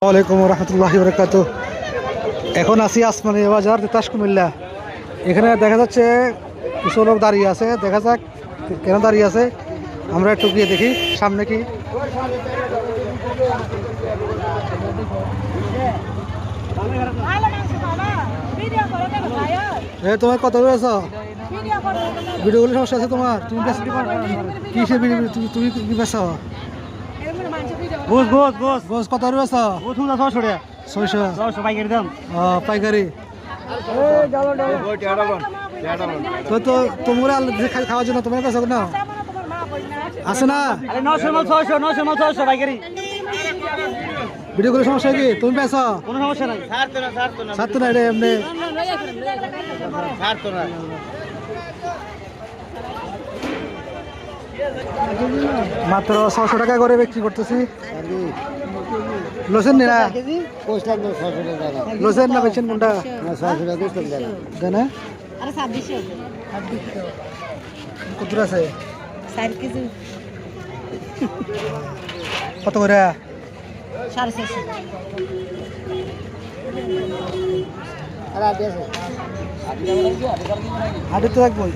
ওয়ালাইকুম রহমতুল্লাহি বরকাতুহ। এখন আছি আসমানি বাজার তিতাস কুমিল্লা। এখানে দেখা যাচ্ছে কিছু লোক দাঁড়িয়ে আছে, দেখা যাক কেন দাঁড়িয়ে আছে। আমরা একটু গিয়ে দেখি সামনে কি। তোমার কত রয়েছ ভিডিওগুলো সমস্যা আছে তোমার? তুমি কিসের ভিডিও? তুমি কি বেছ? গোস কত রয়েছ? 600 পাইকারি। তো তোমরা খাওয়ার জন্য তোমার কাছে না আছে না? ভিডিওগুলো সমস্যা কি? তুমি পেছ? কোনো সমস্যা নাই, ছাড়তো না রে এমনি। মাত্র 600 টাকা করে বিক্রি করতেছি। লোসেন না লোসেন না বেচেন কোনটা? না কত আছে? কত করে? 450। হাটে তো রাখবই।